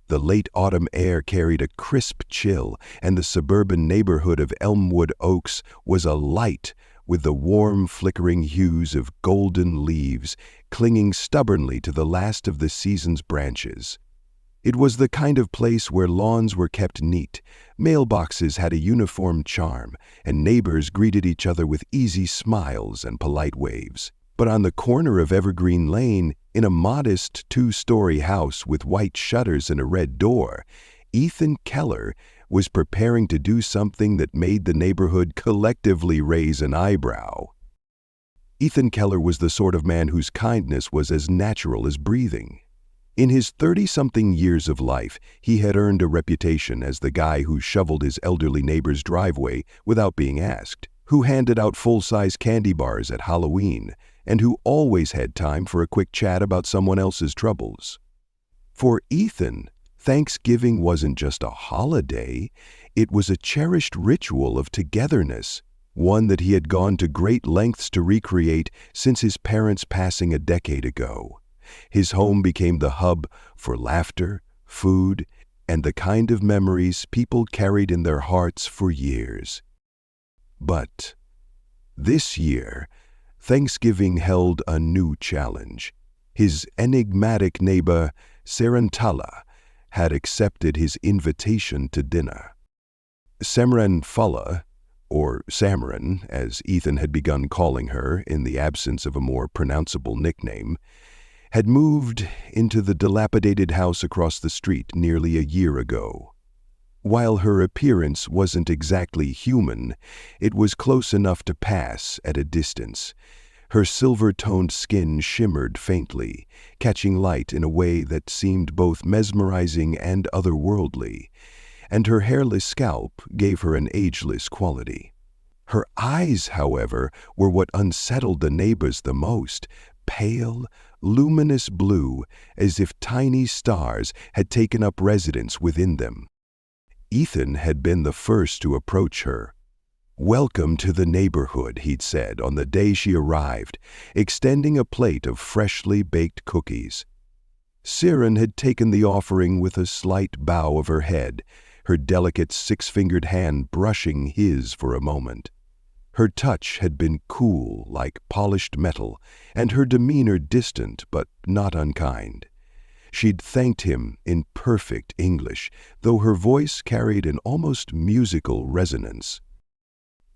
The late autumn air carried a crisp chill, and the suburban neighborhood of Elmwood Oaks was alight with the warm, flickering hues of golden leaves clinging stubbornly to the last of the season's branches. It was the kind of place where lawns were kept neat, mailboxes had a uniform charm, and neighbors greeted each other with easy smiles and polite waves. But on the corner of Evergreen Lane, in a modest two-story house with white shutters and a red door, Ethan Keller was preparing to do something that made the neighborhood collectively raise an eyebrow. Ethan Keller was the sort of man whose kindness was as natural as breathing. In his 30-something years of life, he had earned a reputation as the guy who shoveled his elderly neighbor's driveway without being asked, who handed out full-size candy bars at Halloween, and who always had time for a quick chat about someone else's troubles. For Ethan, Thanksgiving wasn't just a holiday, it was a cherished ritual of togetherness, one that he had gone to great lengths to recreate since his parents' passing a decade ago. His home became the hub for laughter, food, and the kind of memories people carried in their hearts for years. But this year, Thanksgiving held a new challenge. His enigmatic neighbor, Sarantala, had accepted his invitation to dinner. Samran Fulla, or Samran, as Ethan had begun calling her in the absence of a more pronounceable nickname, had moved into the dilapidated house across the street nearly a year ago. While her appearance wasn't exactly human, it was close enough to pass at a distance. Her silver-toned skin shimmered faintly, catching light in a way that seemed both mesmerizing and otherworldly, and her hairless scalp gave her an ageless quality. Her eyes, however, were what unsettled the neighbors the most, pale, luminous blue, as if tiny stars had taken up residence within them. Ethan had been the first to approach her. "Welcome to the neighborhood," he'd said on the day she arrived, extending a plate of freshly baked cookies. Siren had taken the offering with a slight bow of her head, her delicate six-fingered hand brushing his for a moment. Her touch had been cool, like polished metal, and her demeanor distant but not unkind. She'd thanked him in perfect English, though her voice carried an almost musical resonance.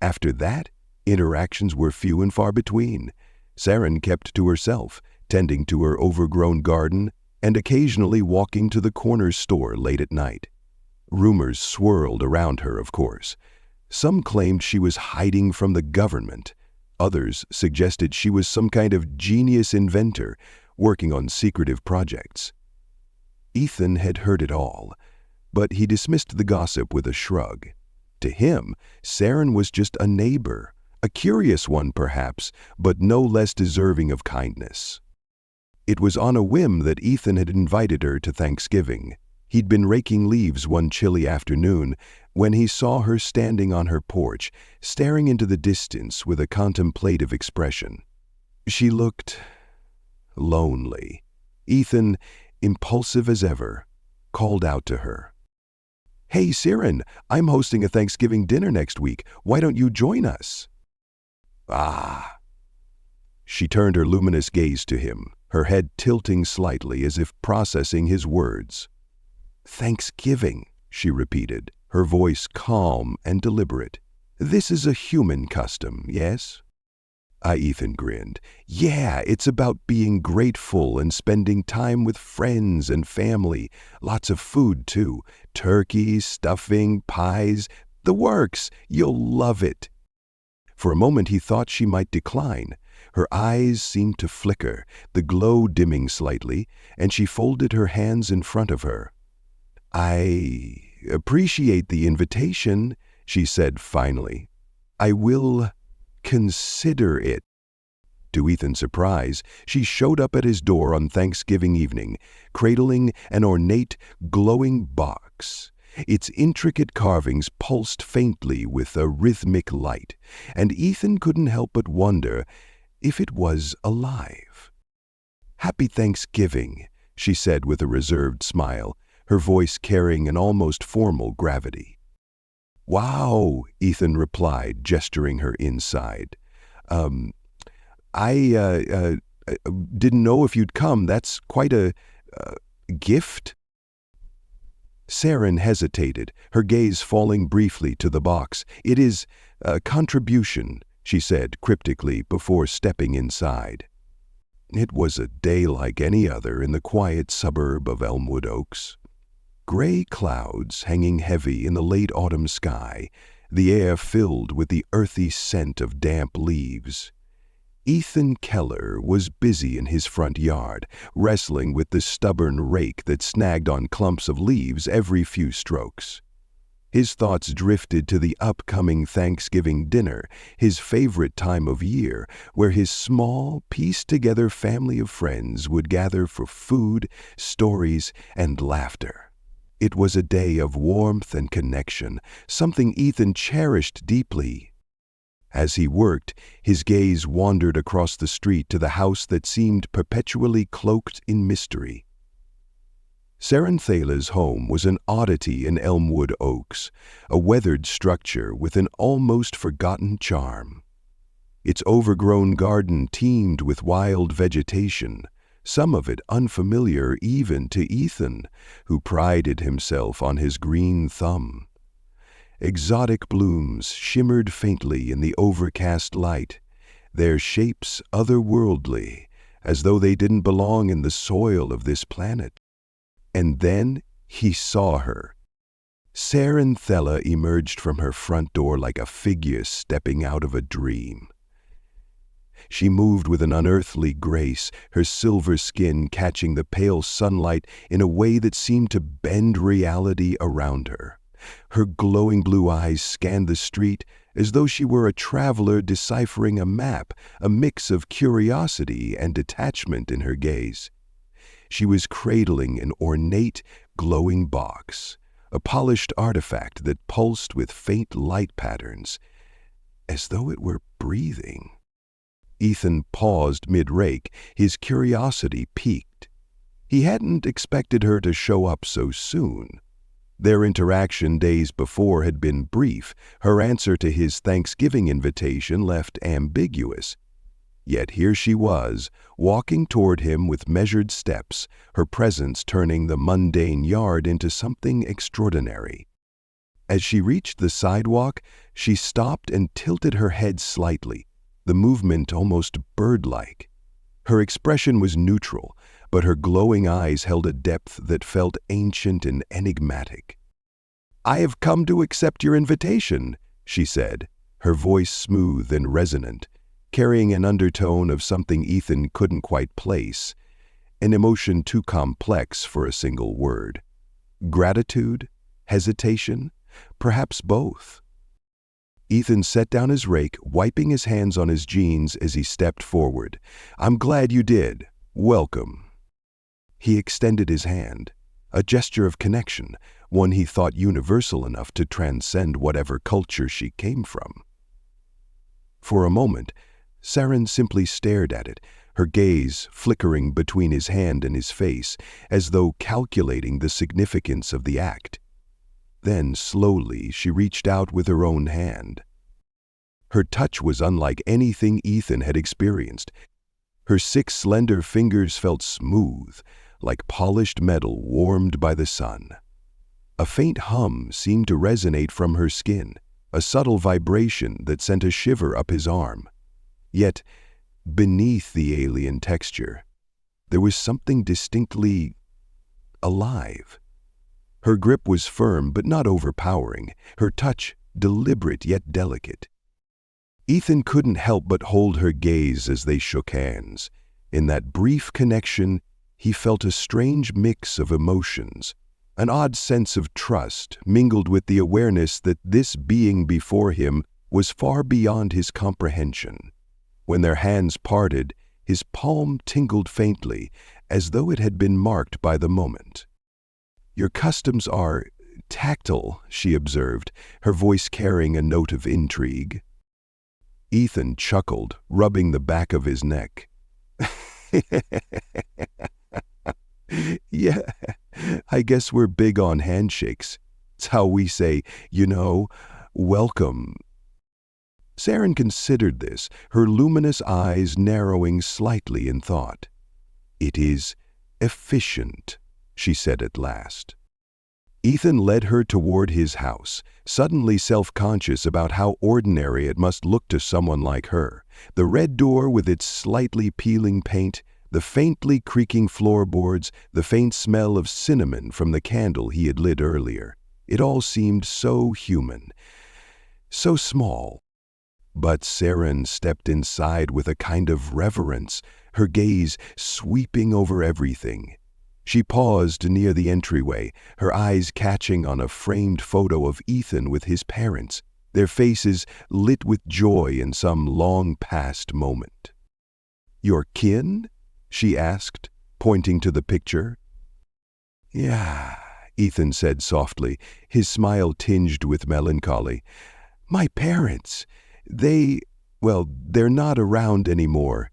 After that, interactions were few and far between. Saren kept to herself, tending to her overgrown garden and occasionally walking to the corner store late at night. Rumors swirled around her, of course. Some claimed she was hiding from the government. Others suggested she was some kind of genius inventor working on secretive projects. Ethan had heard it all, but he dismissed the gossip with a shrug. To him, Saren was just a neighbor, a curious one perhaps, but no less deserving of kindness. It was on a whim that Ethan had invited her to Thanksgiving. He'd been raking leaves one chilly afternoon when he saw her standing on her porch, staring into the distance with a contemplative expression. She looked lonely. Ethan, impulsive as ever, called out to her. "Hey, Siren, I'm hosting a Thanksgiving dinner next week. Why don't you join us?" "Ah." She turned her luminous gaze to him, her head tilting slightly as if processing his words. "Thanksgiving," she repeated, her voice calm and deliberate. "This is a human custom, yes?" Ethan grinned. "Yeah, it's about being grateful and spending time with friends and family. Lots of food, too. Turkey, stuffing, pies, the works. You'll love it." For a moment he thought she might decline. Her eyes seemed to flicker, the glow dimming slightly, and she folded her hands in front of her. "I appreciate the invitation," she said finally. "I will consider it." To Ethan's surprise, she showed up at his door on Thanksgiving evening, cradling an ornate, glowing box. Its intricate carvings pulsed faintly with a rhythmic light, and Ethan couldn't help but wonder if it was alive. "Happy Thanksgiving," she said with a reserved smile, her voice carrying an almost formal gravity. "Wow," Ethan replied, gesturing her inside. Um, I didn't know if you'd come. That's quite a gift." Saren hesitated, her gaze falling briefly to the box. "It is a contribution," she said cryptically before stepping inside. It was a day like any other in the quiet suburb of Elmwood Oaks. Gray clouds hanging heavy in the late autumn sky, the air filled with the earthy scent of damp leaves. Ethan Keller was busy in his front yard, wrestling with the stubborn rake that snagged on clumps of leaves every few strokes. His thoughts drifted to the upcoming Thanksgiving dinner, his favorite time of year, where his small, pieced-together family of friends would gather for food, stories, and laughter. It was a day of warmth and connection, something Ethan cherished deeply. As he worked, his gaze wandered across the street to the house that seemed perpetually cloaked in mystery. Saren Thala's home was an oddity in Elmwood Oaks, a weathered structure with an almost forgotten charm. Its overgrown garden teemed with wild vegetation, some of it unfamiliar even to Ethan, who prided himself on his green thumb. Exotic blooms shimmered faintly in the overcast light, their shapes otherworldly, as though they didn't belong in the soil of this planet. And then he saw her. Saren Thala emerged from her front door like a figure stepping out of a dream. She moved with an unearthly grace, her silver skin catching the pale sunlight in a way that seemed to bend reality around her. Her glowing blue eyes scanned the street as though she were a traveler deciphering a map, a mix of curiosity and detachment in her gaze. She was cradling an ornate, glowing box, a polished artifact that pulsed with faint light patterns, as though it were breathing. Ethan paused mid-rake, his curiosity piqued. He hadn't expected her to show up so soon. Their interaction days before had been brief, her answer to his Thanksgiving invitation left ambiguous. Yet here she was, walking toward him with measured steps, her presence turning the mundane yard into something extraordinary. As she reached the sidewalk, she stopped and tilted her head slightly, the movement almost bird-like. Her expression was neutral, but her glowing eyes held a depth that felt ancient and enigmatic. "I have come to accept your invitation," she said, her voice smooth and resonant, carrying an undertone of something Ethan couldn't quite place, an emotion too complex for a single word. Gratitude? Hesitation? Perhaps both. Ethan set down his rake, wiping his hands on his jeans as he stepped forward. "I'm glad you did. Welcome." He extended his hand, a gesture of connection, one he thought universal enough to transcend whatever culture she came from. For a moment, Saren simply stared at it, her gaze flickering between his hand and his face, as though calculating the significance of the act. Then, slowly, she reached out with her own hand. Her touch was unlike anything Ethan had experienced. Her 6 slender fingers felt smooth, like polished metal warmed by the sun. A faint hum seemed to resonate from her skin, a subtle vibration that sent a shiver up his arm. Yet, beneath the alien texture, there was something distinctly alive. Her grip was firm but not overpowering, her touch deliberate yet delicate. Ethan couldn't help but hold her gaze as they shook hands. In that brief connection, he felt a strange mix of emotions, an odd sense of trust mingled with the awareness that this being before him was far beyond his comprehension. When their hands parted, his palm tingled faintly, as though it had been marked by the moment. "Your customs are tactile," she observed, her voice carrying a note of intrigue. Ethan chuckled, rubbing the back of his neck. Yeah, I guess we're big on handshakes. It's how we say, welcome. Saren considered this, her luminous eyes narrowing slightly in thought. It is efficient, she said at last. Ethan led her toward his house, suddenly self-conscious about how ordinary it must look to someone like her. The red door with its slightly peeling paint, the faintly creaking floorboards, the faint smell of cinnamon from the candle he had lit earlier. It all seemed so human, so small. But Saren stepped inside with a kind of reverence, her gaze sweeping over everything. She paused near the entryway, her eyes catching on a framed photo of Ethan with his parents, their faces lit with joy in some long-past moment. "Your kin?" she asked, pointing to the picture. "Yeah," Ethan said softly, his smile tinged with melancholy. "My parents. They're not around anymore."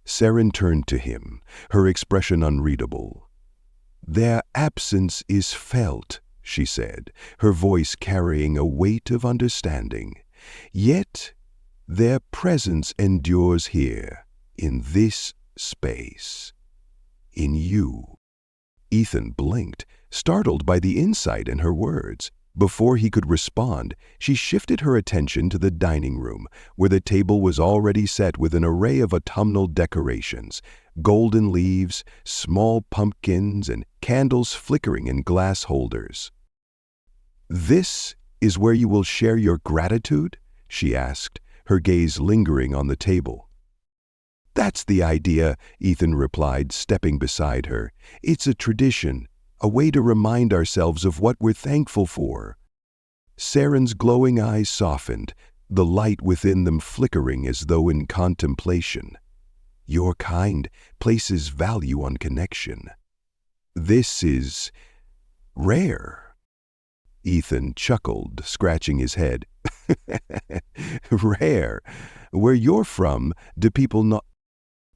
Saren turned to him, her expression unreadable. "Their absence is felt," she said, her voice carrying a weight of understanding. "Yet their presence endures here, in this space. In you." Ethan blinked, startled by the insight in her words. Before he could respond, she shifted her attention to the dining room, where the table was already set with an array of autumnal decorations, golden leaves, small pumpkins, and candles flickering in glass holders. "This is where you will share your gratitude?" she asked, her gaze lingering on the table. "That's the idea," Ethan replied, stepping beside her. "It's a tradition, a way to remind ourselves of what we're thankful for." Saren's glowing eyes softened, the light within them flickering as though in contemplation. "Your kind places value on connection. This is rare." Ethan chuckled, scratching his head. "Rare? Where you're from, do people not—"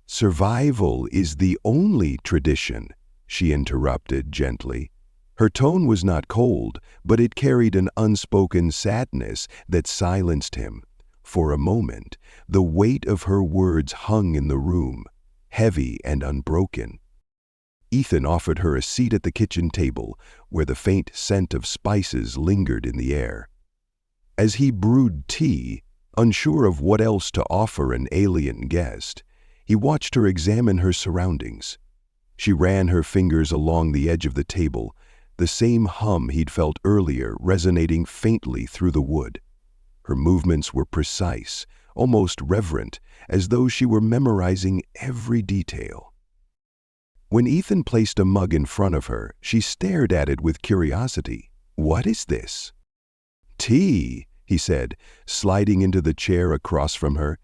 "Survival is the only tradition," she interrupted gently. Her tone was not cold, but it carried an unspoken sadness that silenced him. For a moment, the weight of her words hung in the room, heavy and unbroken. Ethan offered her a seat at the kitchen table, where the faint scent of spices lingered in the air. As he brewed tea, unsure of what else to offer an alien guest, he watched her examine her surroundings. She ran her fingers along the edge of the table, the same hum he'd felt earlier resonating faintly through the wood. Her movements were precise, almost reverent, as though she were memorizing every detail. When Ethan placed a mug in front of her, she stared at it with curiosity. "What is this?" "Tea," he said, sliding into the chair across from her.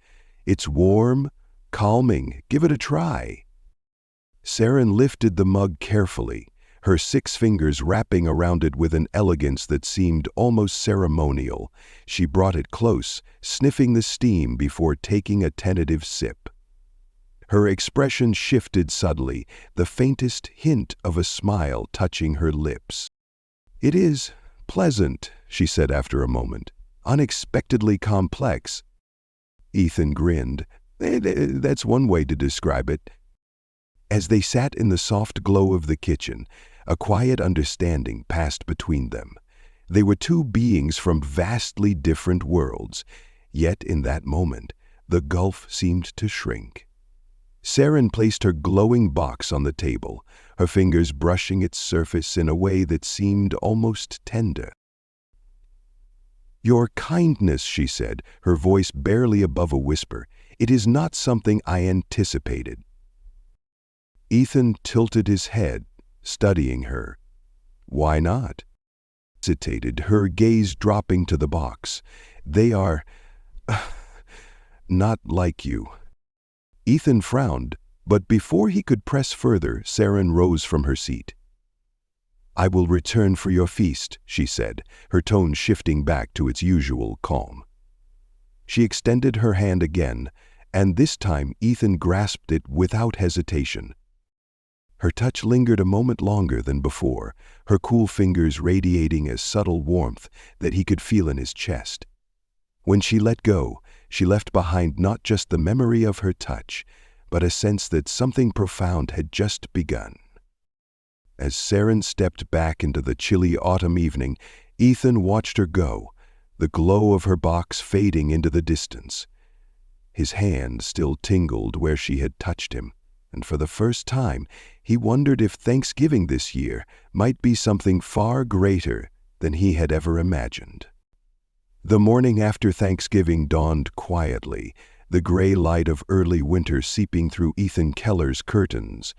"It's warm, calming. Give it a try." Saren lifted the mug carefully, her 6 fingers wrapping around it with an elegance that seemed almost ceremonial. She brought it close, sniffing the steam before taking a tentative sip. Her expression shifted subtly, the faintest hint of a smile touching her lips. "It is pleasant," she said after a moment. "Unexpectedly complex." Ethan grinned. That's one way to describe it." As they sat in the soft glow of the kitchen, a quiet understanding passed between them. They were 2 beings from vastly different worlds, yet in that moment, the gulf seemed to shrink. Saren placed her glowing box on the table, her fingers brushing its surface in a way that seemed almost tender. "Your kindness," she said, her voice barely above a whisper, "it is not something I anticipated." Ethan tilted his head, studying her. "Why not?" Hesitated, her gaze dropping to the box. "They are not like you." Ethan frowned, but before he could press further, Saren rose from her seat. "I will return for your feast," she said, her tone shifting back to its usual calm. She extended her hand again, and this time Ethan grasped it without hesitation. Her touch lingered a moment longer than before, her cool fingers radiating a subtle warmth that he could feel in his chest. When she let go, she left behind not just the memory of her touch, but a sense that something profound had just begun. As Saren stepped back into the chilly autumn evening, Ethan watched her go, the glow of her box fading into the distance. His hand still tingled where she had touched him, and for the first time, he wondered if Thanksgiving this year might be something far greater than he had ever imagined. The morning after Thanksgiving dawned quietly, the gray light of early winter seeping through Ethan Keller's curtains.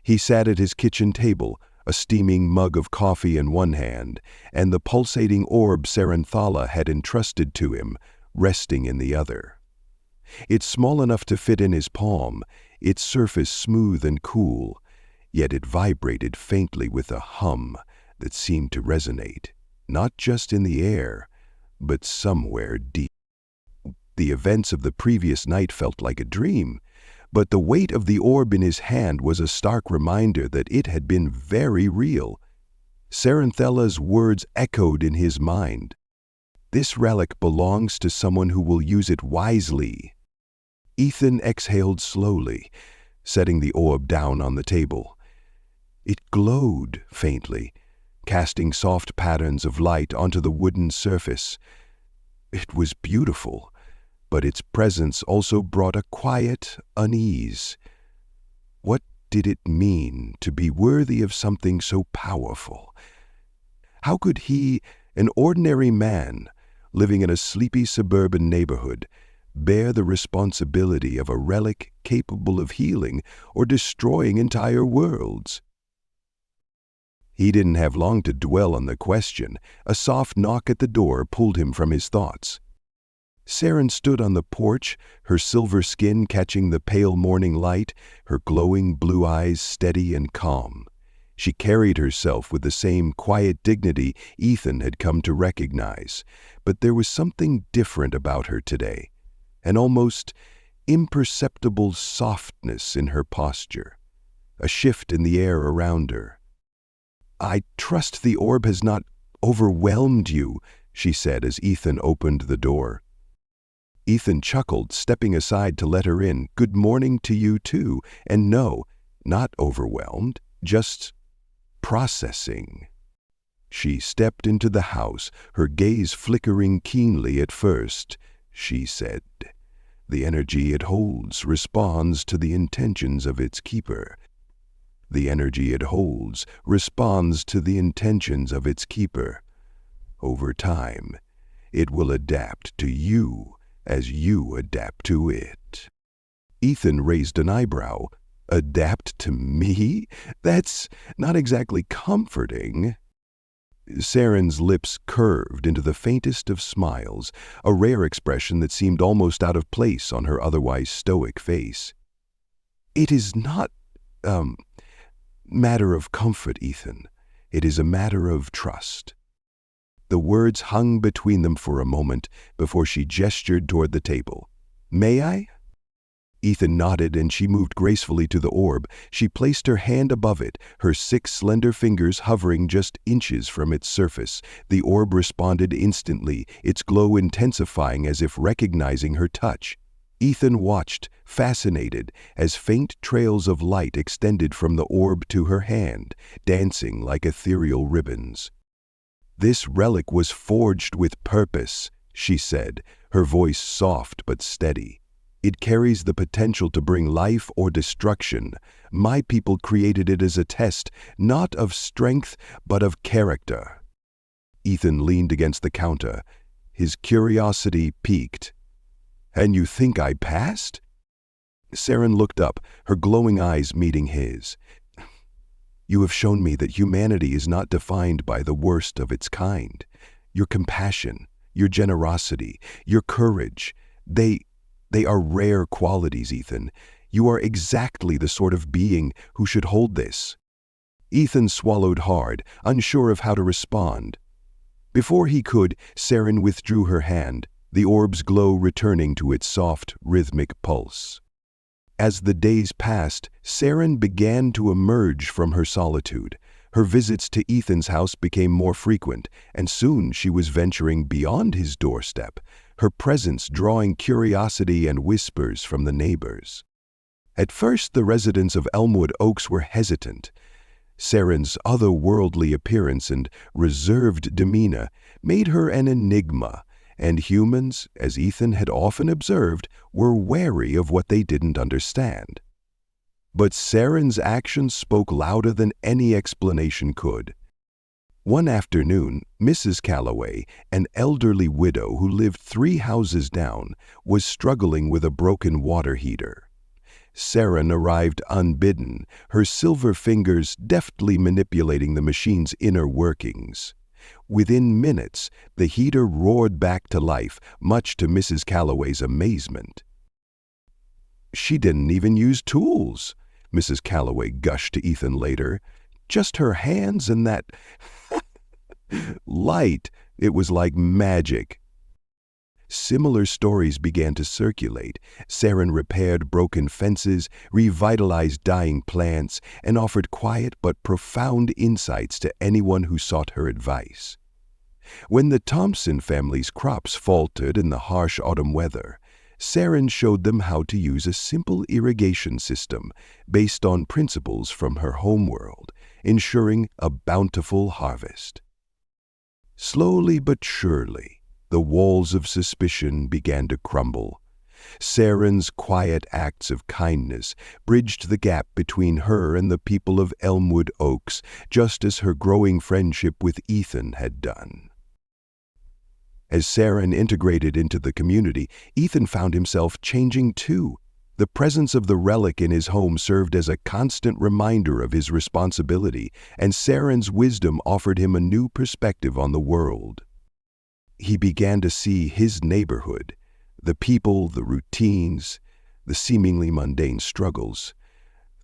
He sat at his kitchen table, a steaming mug of coffee in one hand, and the pulsating orb Saranthala had entrusted to him, resting in the other. It's small enough to fit in his palm, its surface smooth and cool, yet it vibrated faintly with a hum that seemed to resonate, not just in the air, but somewhere deep. The events of the previous night felt like a dream, but the weight of the orb in his hand was a stark reminder that it had been very real. Saranthala's words echoed in his mind. This relic belongs to someone who will use it wisely. Ethan exhaled slowly, setting the orb down on the table. It glowed faintly, casting soft patterns of light onto the wooden surface. It was beautiful, but its presence also brought a quiet unease. What did it mean to be worthy of something so powerful? How could he, an ordinary man, living in a sleepy suburban neighborhood, bear the responsibility of a relic capable of healing or destroying entire worlds? He didn't have long to dwell on the question. A soft knock at the door pulled him from his thoughts. Saren stood on the porch, her silver skin catching the pale morning light, her glowing blue eyes steady and calm. She carried herself with the same quiet dignity Ethan had come to recognize, but there was something different about her today, an almost imperceptible softness in her posture, a shift in the air around her. "I trust the orb has not overwhelmed you," she said as Ethan opened the door. Ethan chuckled, stepping aside to let her in. "Good morning to you too, and no, not overwhelmed, just processing." She stepped into the house, her gaze flickering keenly at first. She said, "The energy it holds responds to the intentions of its keeper. The energy it holds responds to the intentions of its keeper. Over time, it will adapt to you as you adapt to it." Ethan raised an eyebrow. "Adapt to me? That's not exactly comforting." Saren's lips curved into the faintest of smiles, a rare expression that seemed almost out of place on her otherwise stoic face. "It is not matter of comfort, Ethan. It is a matter of trust." The words hung between them for a moment before she gestured toward the table. "May I?" Ethan nodded and she moved gracefully to the orb. She placed her hand above it, her 6 slender fingers hovering just inches from its surface. The orb responded instantly, its glow intensifying as if recognizing her touch. Ethan watched, fascinated, as faint trails of light extended from the orb to her hand, dancing like ethereal ribbons. "This relic was forged with purpose," she said, her voice soft but steady. "It carries the potential to bring life or destruction. My people created it as a test, not of strength, but of character." Ethan leaned against the counter, his curiosity piqued. "And you think I passed?" Saren looked up, her glowing eyes meeting his. "You have shown me that humanity is not defined by the worst of its kind. Your compassion, your generosity, your courage, they are rare qualities, Ethan. You are exactly the sort of being who should hold this." Ethan swallowed hard, unsure of how to respond. Before he could, Saren withdrew her hand, the orb's glow returning to its soft, rhythmic pulse. As the days passed, Saren began to emerge from her solitude. Her visits to Ethan's house became more frequent, and soon she was venturing beyond his doorstep, her presence drawing curiosity and whispers from the neighbors. At first, the residents of Elmwood Oaks were hesitant. Saren's otherworldly appearance and reserved demeanor made her an enigma, and humans, as Ethan had often observed, were wary of what they didn't understand. But Saren's actions spoke louder than any explanation could. One afternoon, Mrs. Calloway, an elderly widow who lived 3 houses down, was struggling with a broken water heater. Saren arrived unbidden, her silver fingers deftly manipulating the machine's inner workings. Within minutes, the heater roared back to life, much to Mrs. Calloway's amazement. "She didn't even use tools," Mrs. Calloway gushed to Ethan later. "Just her hands and that light. It was like magic." Similar stories began to circulate. Saren repaired broken fences, revitalized dying plants, and offered quiet but profound insights to anyone who sought her advice. When the Thompson family's crops faltered in the harsh autumn weather, Saren showed them how to use a simple irrigation system based on principles from her homeworld, ensuring a bountiful harvest. Slowly but surely, the walls of suspicion began to crumble. Saren's quiet acts of kindness bridged the gap between her and the people of Elmwood Oaks, just as her growing friendship with Ethan had done. As Saren integrated into the community, Ethan found himself changing too. The presence of the relic in his home served as a constant reminder of his responsibility, and Saren's wisdom offered him a new perspective on the world. He began to see his neighborhood, the people, the routines, the seemingly mundane struggles,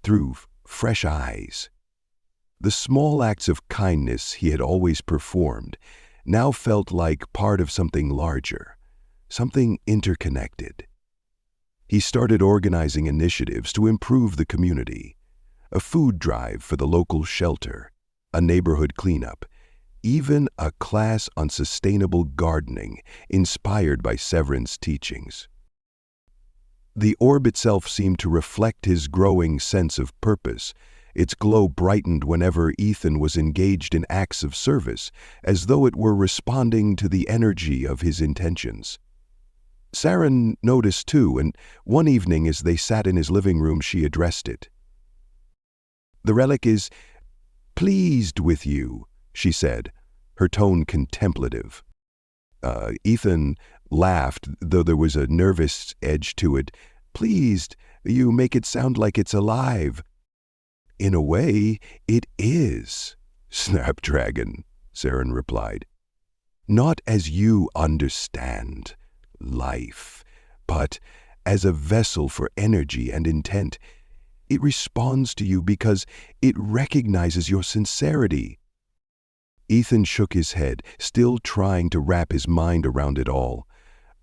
through fresh eyes. The small acts of kindness he had always performed now felt like part of something larger, something interconnected. He started organizing initiatives to improve the community, a food drive for the local shelter, a neighborhood cleanup, even a class on sustainable gardening inspired by Saren's teachings. The orb itself seemed to reflect his growing sense of purpose. Its glow brightened whenever Ethan was engaged in acts of service, as though it were responding to the energy of his intentions. Saren noticed too, and one evening as they sat in his living room, she addressed it. "The relic is pleased with you," she said, her tone contemplative. Ethan laughed, though there was a nervous edge to it. "Pleased? You make it sound like it's alive." "In a way, it is, Snapdragon," Saren replied. "Not as you understand life, but as a vessel for energy and intent. It responds to you because it recognizes your sincerity." Ethan shook his head, still trying to wrap his mind around it all.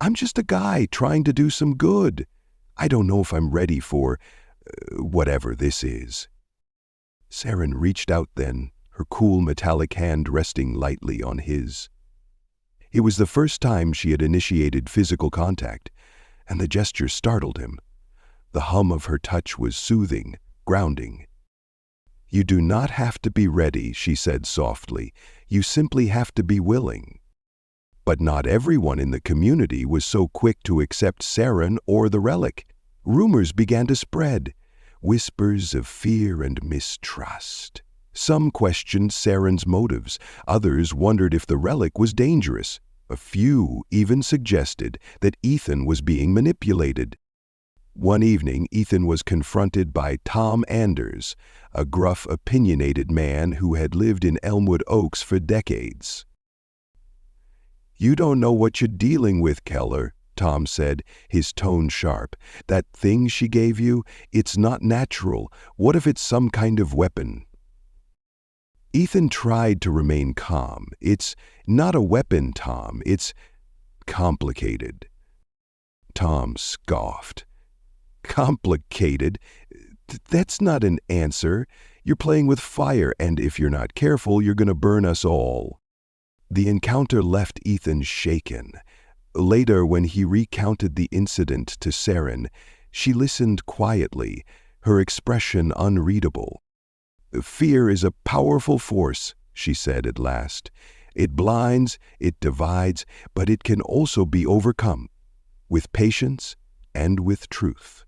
"I'm just a guy trying to do some good. I don't know if I'm ready for whatever this is." Saren reached out then, her cool metallic hand resting lightly on his. It was the first time she had initiated physical contact, and the gesture startled him. The hum of her touch was soothing, grounding. "You do not have to be ready," she said softly. "You simply have to be willing." But not everyone in the community was so quick to accept Saren or the relic. Rumors began to spread, whispers of fear and mistrust. Some questioned Saren's motives, others wondered if the relic was dangerous. A few even suggested that Ethan was being manipulated. One evening, Ethan was confronted by Tom Anders, a gruff, opinionated man who had lived in Elmwood Oaks for decades. "You don't know what you're dealing with, Keller," Tom said, his tone sharp. "That thing she gave you, it's not natural. What if it's some kind of weapon?" Ethan tried to remain calm. "It's not a weapon, Tom. It's complicated." Tom scoffed. Complicated? That's not an answer. You're playing with fire, and if you're not careful, you're going to burn us all." The encounter left Ethan shaken. Later, when he recounted the incident to Saren, she listened quietly, her expression unreadable. "Fear is a powerful force," she said at last. "It blinds, it divides, but it can also be overcome, with patience and with truth."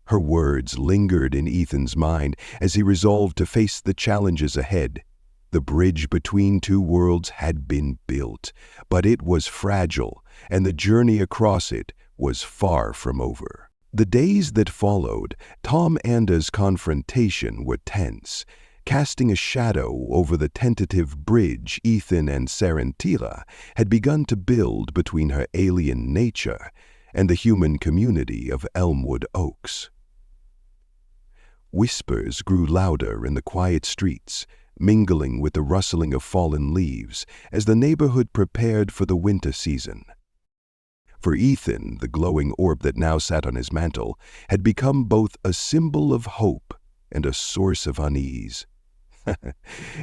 Her words lingered in Ethan's mind as he resolved to face the challenges ahead. The bridge between two worlds had been built, but it was fragile, and the journey across it was far from over. The days that followed, Tom Anda's confrontation were tense, casting a shadow over the tentative bridge Ethan and Sarantila had begun to build between her alien nature and the human community of Elmwood Oaks. Whispers grew louder in the quiet streets, mingling with the rustling of fallen leaves as the neighborhood prepared for the winter season. For Ethan, the glowing orb that now sat on his mantle had become both a symbol of hope and a source of unease.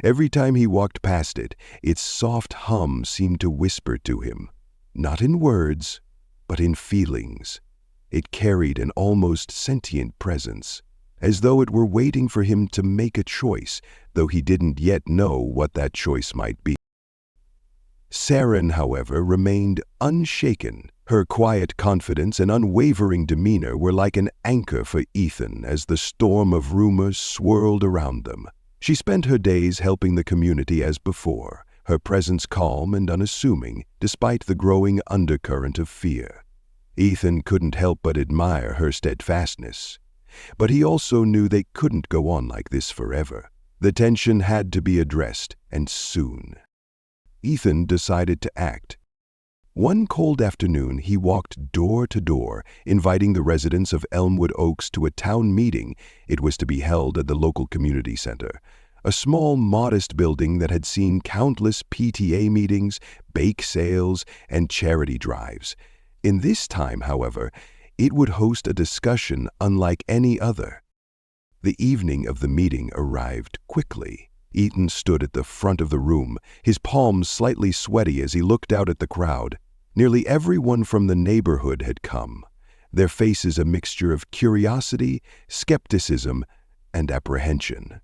Every time he walked past it, its soft hum seemed to whisper to him, not in words, but in feelings. It carried an almost sentient presence, as though it were waiting for him to make a choice, though he didn't yet know what that choice might be. Saren, however, remained unshaken. Her quiet confidence and unwavering demeanor were like an anchor for Ethan as the storm of rumors swirled around them. She spent her days helping the community as before, her presence calm and unassuming despite the growing undercurrent of fear. Ethan couldn't help but admire her steadfastness. But he also knew they couldn't go on like this forever. The tension had to be addressed, and soon. Ethan decided to act. One cold afternoon, he walked door to door, inviting the residents of Elmwood Oaks to a town meeting. It was to be held at the local community center, a small, modest building that had seen countless PTA meetings, bake sales, and charity drives. In this time, however, it would host a discussion unlike any other. The evening of the meeting arrived quickly. Ethan stood at the front of the room, his palms slightly sweaty as he looked out at the crowd. Nearly everyone from the neighborhood had come, their faces a mixture of curiosity, skepticism, and apprehension.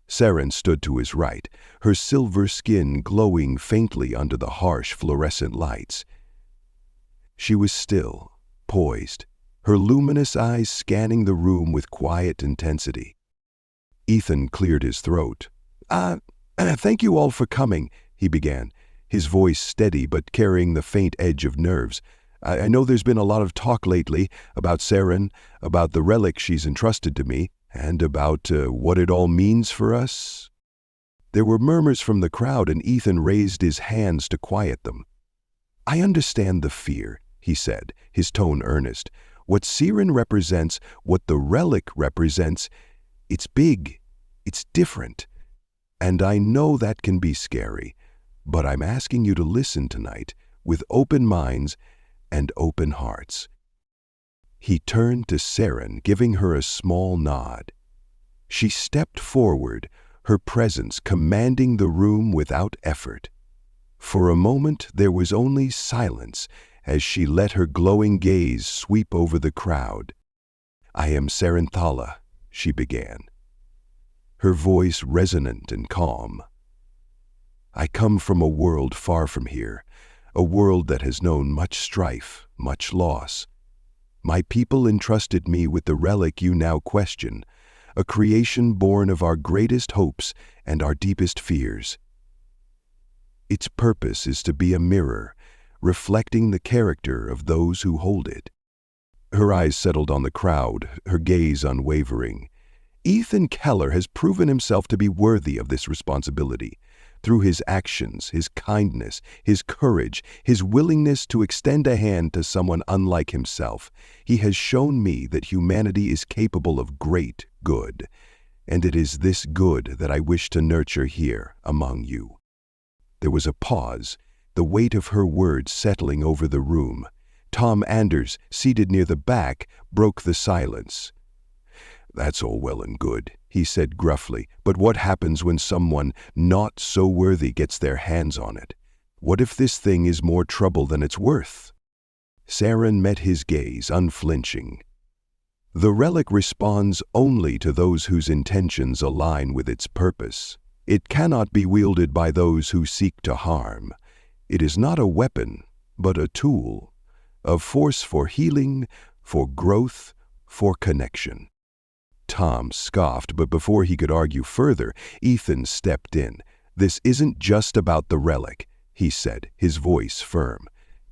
Saren stood to his right, her silver skin glowing faintly under the harsh fluorescent lights. She was still, poised, her luminous eyes scanning the room with quiet intensity. Ethan cleared his throat. Thank you all for coming," he began, his voice steady but carrying the faint edge of nerves. I know there's been a lot of talk lately about Saren, about the relic she's entrusted to me, and about what it all means for us." There were murmurs from the crowd, and Ethan raised his hands to quiet them. "I understand the fear," he said, his tone earnest. "What Saren represents, what the relic represents, it's big, it's different. And I know that can be scary, but I'm asking you to listen tonight with open minds and open hearts." He turned to Saren, giving her a small nod. She stepped forward, her presence commanding the room without effort. For a moment there was only silence as she let her glowing gaze sweep over the crowd. "I am Saranthala," she began, her voice resonant and calm. "I come from a world far from here, a world that has known much strife, much loss. My people entrusted me with the relic you now question, a creation born of our greatest hopes and our deepest fears. Its purpose is to be a mirror, reflecting the character of those who hold it." Her eyes settled on the crowd, her gaze unwavering. Ethan Keller has proven himself to be worthy of this responsibility. Through his actions, his kindness, his courage, his willingness to extend a hand to someone unlike himself, he has shown me that humanity is capable of great good, and it is this good that I wish to nurture here among you. There was a pause, the weight of her words settling over the room. Tom Anders, seated near the back, broke the silence. "That's all well and good," he said gruffly, "but what happens when someone not so worthy gets their hands on it? What if this thing is more trouble than it's worth?" Saren met his gaze, unflinching. "The relic responds only to those whose intentions align with its purpose. It cannot be wielded by those who seek to harm. It is not a weapon, but a tool, a force for healing, for growth, for connection." Tom scoffed, but before he could argue further, Ethan stepped in. "This isn't just about the relic," he said, his voice firm.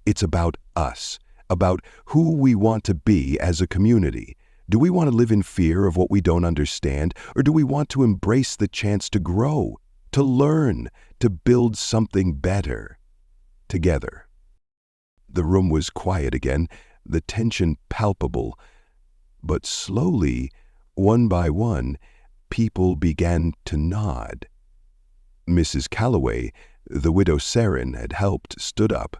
"It's about us, about who we want to be as a community. Do we want to live in fear of what we don't understand, or do we want to embrace the chance to grow, to learn, to build something better together?" The room was quiet again, the tension palpable, but slowly, one by one, people began to nod. Mrs. Calloway, the widow Saren had helped, stood up.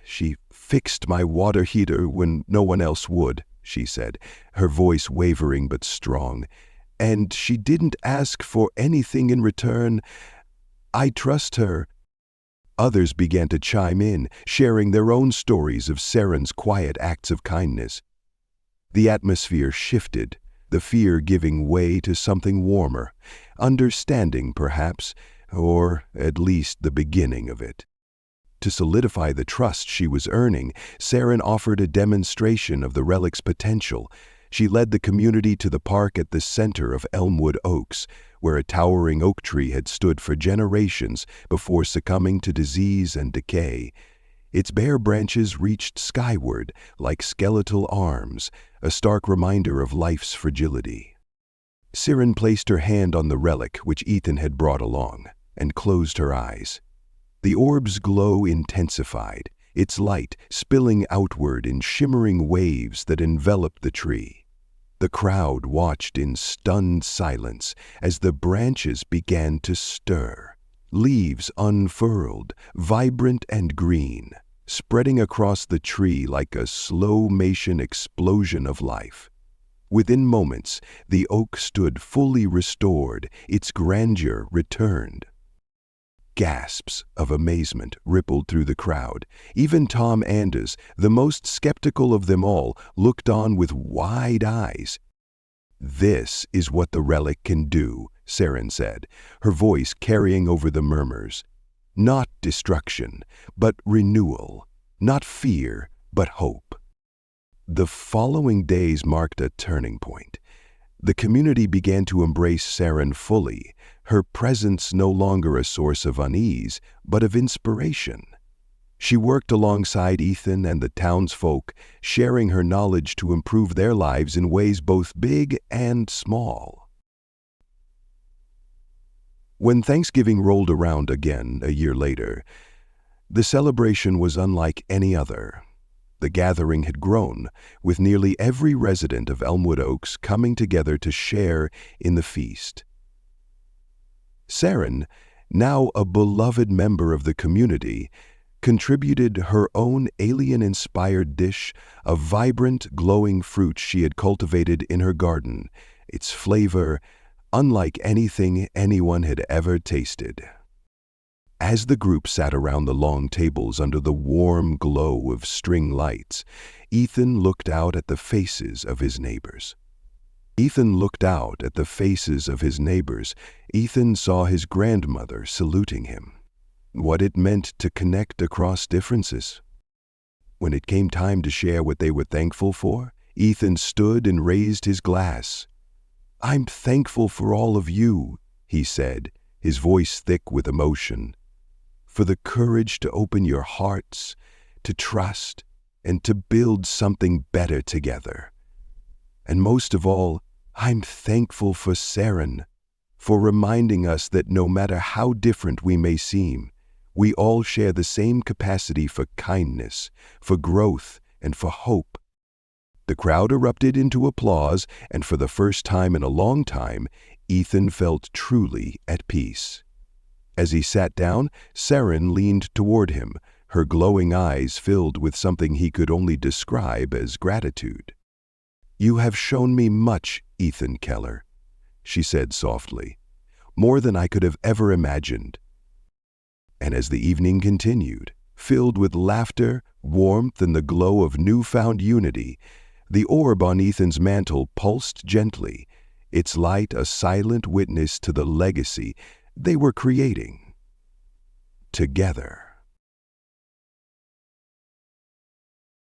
"She fixed my water heater when no one else would," she said, her voice wavering but strong. "And she didn't ask for anything in return. I trust her." Others began to chime in, sharing their own stories of Saren's quiet acts of kindness. The atmosphere shifted, the fear giving way to something warmer, understanding perhaps, or at least the beginning of it. To solidify the trust she was earning, Saren offered a demonstration of the relic's potential. She led the community to the park at the center of Elmwood Oaks, where a towering oak tree had stood for generations before succumbing to disease and decay. Its bare branches reached skyward like skeletal arms, a stark reminder of life's fragility. Saren placed her hand on the relic which Ethan had brought along, and closed her eyes. The orb's glow intensified, its light spilling outward in shimmering waves that enveloped the tree. The crowd watched in stunned silence as the branches began to stir. Leaves unfurled, vibrant and green, spreading across the tree like a slow-motion explosion of life. Within moments, the oak stood fully restored, its grandeur returned. Gasps of amazement rippled through the crowd. Even Tom Anders, the most skeptical of them all, looked on with wide eyes. "This is what the relic can do," Saren said, her voice carrying over the murmurs. "Not destruction, but renewal. Not fear, but hope." The following days marked a turning point. The community began to embrace Saren fully, her presence no longer a source of unease, but of inspiration. She worked alongside Ethan and the townsfolk, sharing her knowledge to improve their lives in ways both big and small. When Thanksgiving rolled around again a year later, the celebration was unlike any other. The gathering had grown, with nearly every resident of Elmwood Oaks coming together to share in the feast. Saren, now a beloved member of the community, contributed her own alien-inspired dish of vibrant, glowing fruit she had cultivated in her garden, its flavor unlike anything anyone had ever tasted. As the group sat around the long tables under the warm glow of string lights, Ethan looked out at the faces of his neighbors. Ethan saw his grandmother saluting him. What it meant to connect across differences. When it came time to share what they were thankful for, Ethan stood and raised his glass. "I'm thankful for all of you," he said, his voice thick with emotion. "For the courage to open your hearts, to trust, and to build something better together. And most of all, I'm thankful for Saren, for reminding us that no matter how different we may seem, we all share the same capacity for kindness, for growth, and for hope." The crowd erupted into applause, and for the first time in a long time, Ethan felt truly at peace. As he sat down, Saren leaned toward him, her glowing eyes filled with something he could only describe as gratitude. "You have shown me much, Ethan Keller," she said softly, "more than I could have ever imagined." And as the evening continued, filled with laughter, warmth, and the glow of newfound unity, the orb on Ethan's mantle pulsed gently, its light a silent witness to the legacy they were creating together.